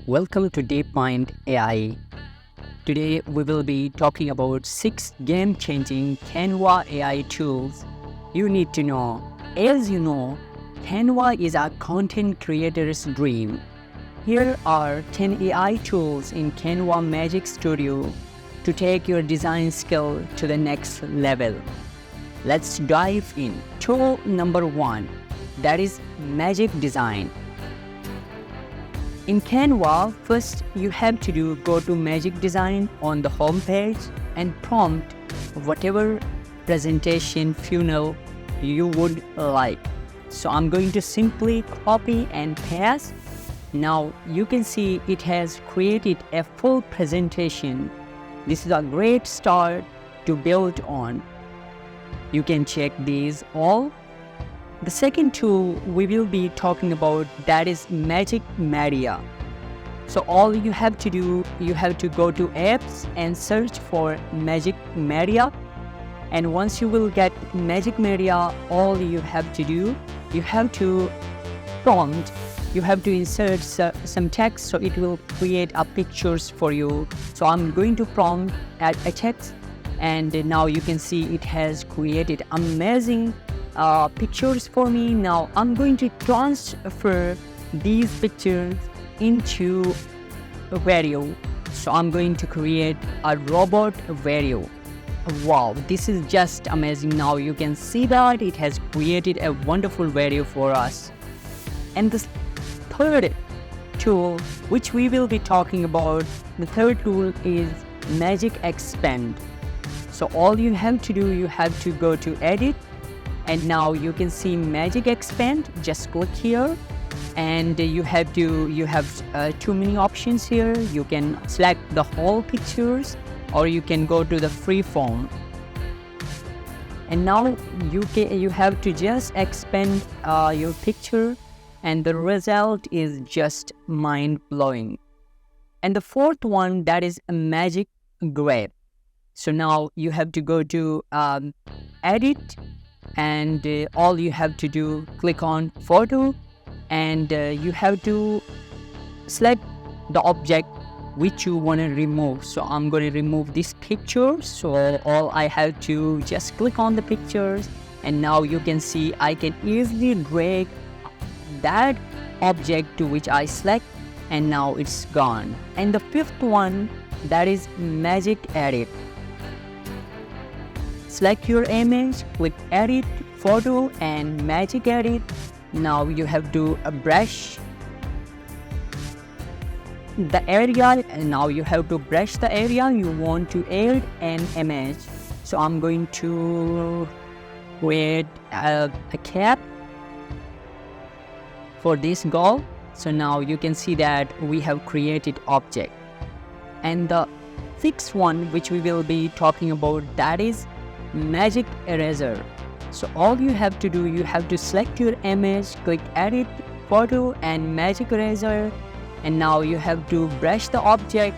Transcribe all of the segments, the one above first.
Welcome to DeepMind AI. Today we will be talking about 6 game-changing Canva AI tools you need to know. As you know, Canva is a content creator's dream. Here are 10 AI tools in Canva Magic Studio to take your design skill to the next level. Let's dive in. Tool number 1, that is Magic Design. In Canva, first you have to go to Magic Design on the home page and prompt whatever presentation funnel you would like. So I'm going to simply copy and paste. Now you can see it has created a full presentation. This is a great start to build on. You can check these all. The second tool we will be talking about, that is Magic Media. So all you have to do, you have to go to apps and search for Magic Media. And once you will get Magic Media, all you have to do, you have to prompt, you have to insert some text, so it will create pictures for you. So I'm going to prompt add a text, and now you can see it has created amazing pictures for me. Now I'm going to transfer these pictures into a video. So I'm going to create a robot video. Wow, this is just amazing. Now you can see that it has created a wonderful video for us. And the third tool which we will be talking about, the third tool is Magic Expand. So all you have to do, you have to go to edit, and now you can see Magic Expand. Just click here, and you have too many options here. You can select the whole pictures, or you can go to the free form. And now you have to just expand your picture, and the result is just mind-blowing. And the fourth one, that is a Magic Grab. So now you have to go to edit, and all you have to do, click on photo, and you have to select the object which you want to remove. So I'm going to remove this picture. So all I have to just click on the pictures, and now you can see I can easily drag that object to which I select, and now it's gone. And the fifth one, that is Magic Edit. Select your image, click edit, photo, and Magic Edit. Now you have to brush the area, and now you have to brush the area you want to add an image. So I'm going to create a cap for this goal. So now you can see that we have created object. And the sixth one which we will be talking about, that is Magic Eraser. So all you have to do, you have to select your image, click edit, photo, and Magic Eraser, and now you have to brush the object,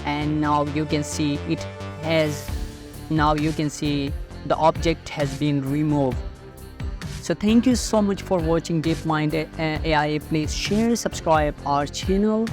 and now you can see the object has been removed. So thank you so much for watching DeepMind AI. Please share, subscribe our channel.